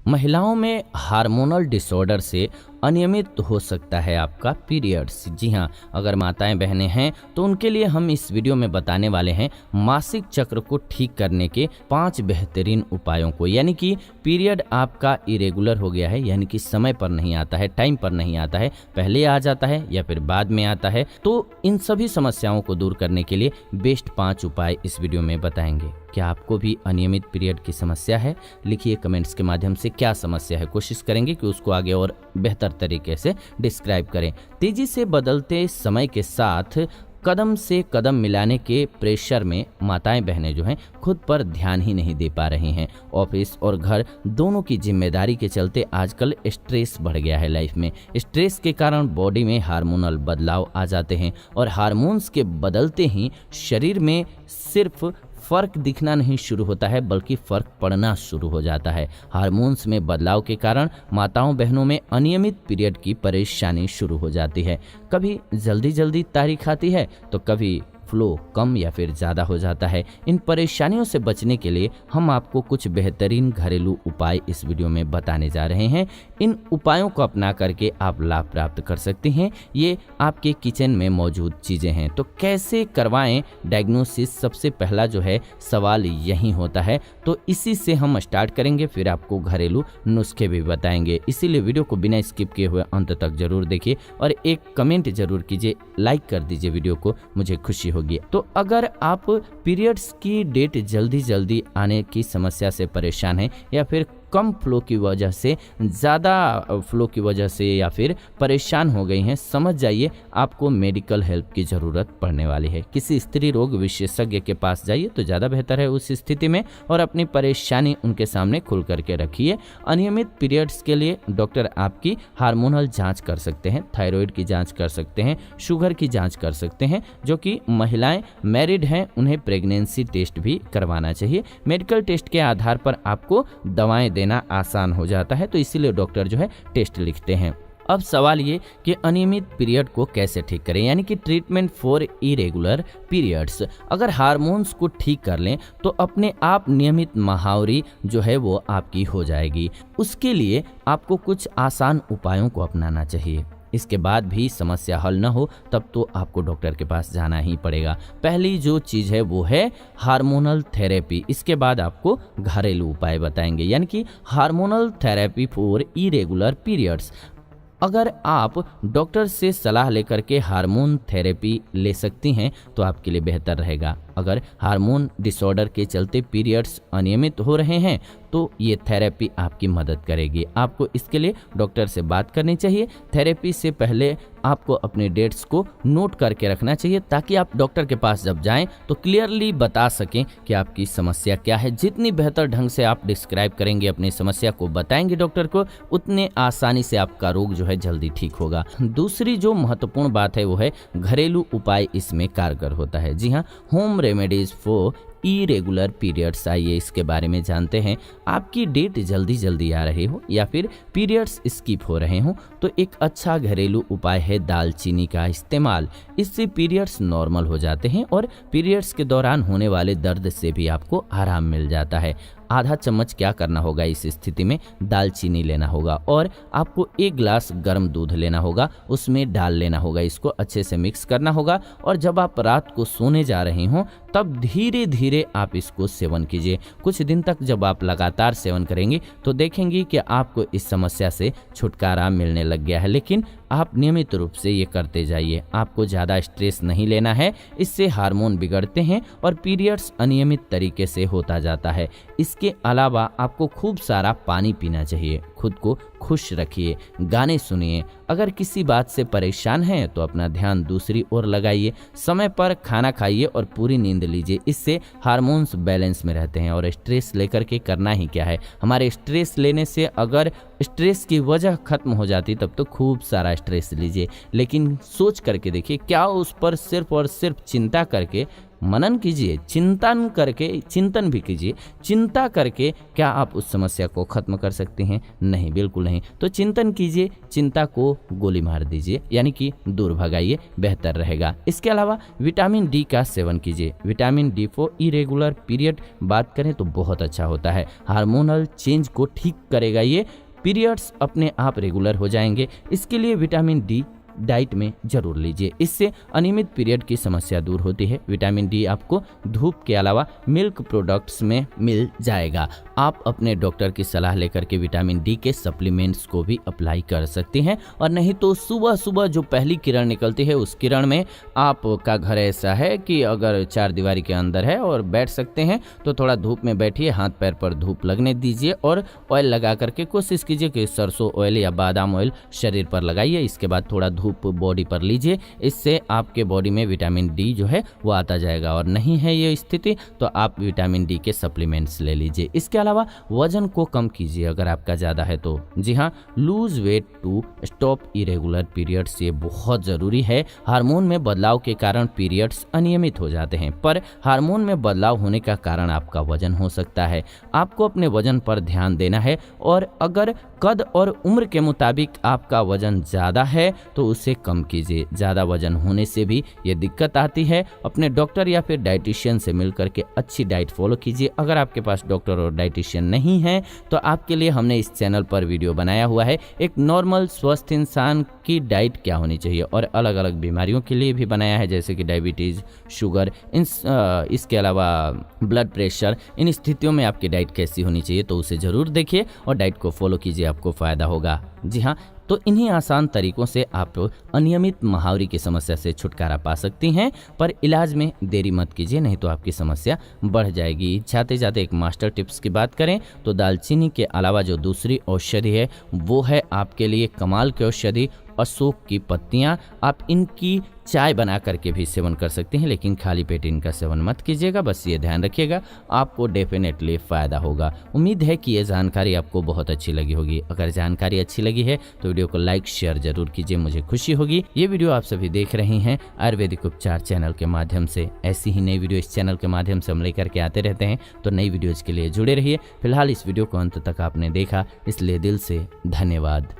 महिलाओं में hormonal disorder से अनियमित हो सकता है आपका पीरियड्स। जी हाँ, अगर माताएं बहनें हैं तो उनके लिए हम इस वीडियो में बताने वाले हैं मासिक चक्र को ठीक करने के 5 बेहतरीन उपायों को। यानी कि पीरियड आपका इरेगुलर हो गया है, यानी कि समय पर नहीं आता है, टाइम पर नहीं आता है, पहले आ जाता है या फिर बाद में आता है, तो इन सभी समस्याओं को दूर करने के लिए बेस्ट 5 उपाय इस वीडियो में बताएंगे। क्या आपको भी अनियमित पीरियड की समस्या है? लिखिए कमेंट्स के माध्यम से क्या समस्या है, कोशिश करेंगे कि उसको आगे और बेहतर तरीके से डिस्क्राइब करें। तेजी से बदलते समय के साथ कदम से कदम मिलाने के प्रेशर में माताएं बहनें जो हैं खुद पर ध्यान ही नहीं दे पा रही हैं। ऑफिस और घर दोनों की जिम्मेदारी के चलते आजकल स्ट्रेस बढ़ गया है लाइफ में। स्ट्रेस के कारण बॉडी में हार्मोनल बदलाव आ जाते हैं और हार्मोन्स के बदलते ही शरीर में सिर्फ फर्क दिखना नहीं शुरू होता है, बल्कि फर्क पड़ना शुरू हो जाता है। हार्मोन्स में बदलाव के कारण माताओं बहनों में अनियमित पीरियड की परेशानी शुरू हो जाती है। कभी जल्दी जल्दी तारीख आती है तो कभी फ्लो कम या फिर ज़्यादा हो जाता है। इन परेशानियों से बचने के लिए हम आपको कुछ बेहतरीन घरेलू उपाय इस वीडियो में बताने जा रहे हैं। इन उपायों को अपना करके आप लाभ प्राप्त कर सकते हैं। ये आपके किचन में मौजूद चीज़ें हैं। तो कैसे करवाएं डायग्नोसिस, सबसे पहला जो है सवाल यही होता है। तो इसी से हम स्टार्ट करेंगे, फिर आपको घरेलू नुस्खे भी बताएंगे। इसीलिए वीडियो को बिना स्किप किए हुए अंत तक जरूर देखिए और एक कमेंट जरूर कीजिए, लाइक कर दीजिए वीडियो को, मुझे खुशी होगी। तो अगर आप पीरियड्स की डेट जल्दी जल्दी आने की समस्या से परेशान हैं या फिर कम फ्लो की वजह से, ज़्यादा फ्लो की वजह से या फिर परेशान हो गई हैं, समझ जाइए आपको मेडिकल हेल्प की ज़रूरत पड़ने वाली है। किसी स्त्री रोग विशेषज्ञ के पास जाइए तो ज़्यादा बेहतर है उस स्थिति में, और अपनी परेशानी उनके सामने खुल करके रखिए। अनियमित पीरियड्स के लिए डॉक्टर आपकी हार्मोनल जाँच कर सकते हैं, थायराइड की जाँच कर सकते हैं, शुगर की जाँच कर सकते हैं। जो कि महिलाएँ मैरिड हैं उन्हें प्रेगनेंसी टेस्ट भी करवाना चाहिए। मेडिकल टेस्ट के आधार पर आपको दवाएं देना आसान हो जाता है, तो इसीलिए डॉक्टर जो है टेस्ट लिखते हैं। अब सवाल ये कि अनियमित पीरियड को कैसे ठीक करें, यानी कि ट्रीटमेंट फॉर इरेगुलर पीरियड्स। अगर हार्मोन्स को ठीक कर लें तो अपने आप नियमित माहौरी जो है वो आपकी हो जाएगी। उसके लिए आपको कुछ आसान उपायों को अपनाना चाहिए। इसके बाद भी समस्या हल न हो तब तो आपको डॉक्टर के पास जाना ही पड़ेगा। पहली जो चीज़ है वो है हार्मोनल थेरेपी। इसके बाद आपको घरेलू उपाय बताएंगे, यानी कि hormonal therapy for irregular periods. अगर आप डॉक्टर से सलाह लेकर के हार्मोन थेरेपी ले सकती हैं तो आपके लिए बेहतर रहेगा। अगर हार्मोन डिसऑर्डर के चलते पीरियड्स अनियमित हो रहे हैं तो ये थेरेपी आपकी मदद करेगी। आपको इसके लिए डॉक्टर से बात करनी चाहिए। थेरेपी से पहले आपको अपने डेट्स को नोट करके रखना चाहिए, ताकि आप डॉक्टर के पास जब जाएं तो क्लियरली बता सकें कि आपकी समस्या क्या है। जितनी बेहतर ढंग से आप डिस्क्राइब करेंगे, अपनी समस्या को बताएंगे डॉक्टर को, उतने आसानी से आपका रोग जो है जल्दी ठीक होगा। दूसरी जो महत्वपूर्ण बात है वो है घरेलू उपाय इसमें कारगर होता है। जी हाँ, home remedies for irregular periods. आइए इसके बारे में जानते हैं। आपकी डेट जल्दी जल्दी आ रही हो या फिर पीरियड्स स्किप हो रहे हो तो एक अच्छा घरेलू उपाय है दालचीनी का इस्तेमाल। इससे पीरियड्स नॉर्मल हो जाते हैं और पीरियड्स के दौरान होने वाले दर्द से भी आपको आराम मिल जाता है। आधा चम्मच क्या करना होगा इस स्थिति में, दालचीनी लेना होगा और आपको 1 गिलास गर्म दूध लेना होगा, उसमें डाल लेना होगा। इसको अच्छे से मिक्स करना होगा और जब आप रात को सोने जा रहे हो तब धीरे धीरे आप इसको सेवन कीजिए। कुछ दिन तक जब आप लगातार सेवन करेंगे तो देखेंगे कि आपको इस समस्या से छुटकारा मिलने लग गया है। लेकिन आप नियमित रूप से ये करते जाइए। आपको ज़्यादा स्ट्रेस नहीं लेना है, इससे हार्मोन बिगड़ते हैं और पीरियड्स अनियमित तरीके से होता जाता है। इसके अलावा आपको खूब सारा पानी पीना चाहिए। खुद को खुश रखिए, गाने सुनिए। अगर किसी बात से परेशान हैं तो अपना ध्यान दूसरी ओर लगाइए। समय पर खाना खाइए और पूरी नींद लीजिए। इससे हार्मोन्स बैलेंस में रहते हैं। और स्ट्रेस लेकर के करना ही क्या है, हमारे स्ट्रेस लेने से अगर स्ट्रेस की वजह खत्म हो जाती तब तो खूब सारा स्ट्रेस लीजिए, लेकिन सोच करके देखिए क्या उस पर सिर्फ और सिर्फ चिंता करके मनन कीजिए, चिंतन भी कीजिए। चिंता करके क्या आप उस समस्या को खत्म कर सकते हैं? नहीं, बिल्कुल नहीं। तो चिंतन कीजिए, चिंता को गोली मार दीजिए, यानी कि दूर भगाइए, बेहतर रहेगा। इसके अलावा विटामिन डी का सेवन कीजिए। Vitamin D for irregular period बात करें तो बहुत अच्छा होता है, हार्मोनल चेंज को ठीक करेगा ये, पीरियड्स अपने आप रेगुलर हो जाएंगे। इसके लिए विटामिन डी डाइट में जरूर लीजिए, इससे अनियमित पीरियड की समस्या दूर होती है। विटामिन डी आपको धूप के अलावा मिल्क प्रोडक्ट्स में मिल जाएगा। आप अपने डॉक्टर की सलाह लेकर के विटामिन डी के सप्लीमेंट्स को भी अप्लाई कर सकते हैं, और नहीं तो सुबह सुबह जो पहली किरण निकलती है उस किरण में, आपका घर ऐसा है कि अगर 4 दीवारी के अंदर है और बैठ सकते हैं तो थोड़ा धूप में बैठिए, हाथ पैर पर धूप लगने दीजिए और ऑयल लगा करके कोशिश कीजिए कि सरसों ऑयल या बादाम ऑयल शरीर पर लगाइए। इसके बाद थोड़ा धूप बॉडी पर लीजिए, इससे आपके बॉडी में विटामिन डी जो है वो आता जाएगा। और नहीं है ये स्थिति तो आप विटामिन डी के सप्लीमेंट्स ले लीजिए। इसके अलावा वजन को कम कीजिए अगर आपका ज़्यादा है तो। जी हाँ, lose weight to stop irregular periods, ये बहुत ज़रूरी है। हार्मोन में बदलाव के कारण पीरियड्स अनियमित हो जाते हैं, पर हार्मोन में बदलाव होने का कारण आपका वजन हो सकता है। आपको अपने वजन पर ध्यान देना है, और अगर कद और उम्र के मुताबिक आपका वजन ज़्यादा है तो उसे कम कीजिए। ज़्यादा वजन होने से भी ये दिक्कत आती है। अपने डॉक्टर या फिर डाइटिशियन से मिल करके अच्छी डाइट फॉलो कीजिए। अगर आपके पास डॉक्टर और डाइटिशियन नहीं है तो आपके लिए हमने इस चैनल पर वीडियो बनाया हुआ है, एक नॉर्मल स्वस्थ इंसान की डाइट क्या होनी चाहिए, और अलग अलग बीमारियों के लिए भी बनाया है, जैसे कि डायबिटीज़, शुगर, इसके अलावा ब्लड प्रेशर। इन स्थितियों में आपकी डाइट कैसी होनी चाहिए तो उसे ज़रूर देखिए और डाइट को फॉलो कीजिए, आपको फ़ायदा होगा। जी हाँ, तो इन्हीं आसान तरीकों से आप अनियमित महावरी की समस्या से छुटकारा पा सकती हैं, पर इलाज में देरी मत कीजिए, नहीं तो आपकी समस्या बढ़ जाएगी। जाते जाते एक मास्टर टिप्स की बात करें तो दालचीनी के अलावा जो दूसरी औषधि है वो है आपके लिए कमाल की औषधि अशोक की पत्तियां। आप इनकी चाय बना करके भी सेवन कर सकते हैं, लेकिन खाली पेट इनका सेवन मत कीजिएगा, बस ये ध्यान रखिएगा, आपको डेफिनेटली फ़ायदा होगा। उम्मीद है कि ये जानकारी आपको बहुत अच्छी लगी होगी। अगर जानकारी अच्छी लगी है तो वीडियो को लाइक शेयर जरूर कीजिए, मुझे खुशी होगी। ये वीडियो आप सभी देख रहे हैं आयुर्वेदिक उपचार चैनल के माध्यम से। ऐसी ही नई वीडियो इस चैनल के माध्यम से हम लेकर के आते रहते हैं, तो नई वीडियोज़ के लिए जुड़े रहिए। फिलहाल इस वीडियो को अंत तक आपने देखा, इसलिए दिल से धन्यवाद।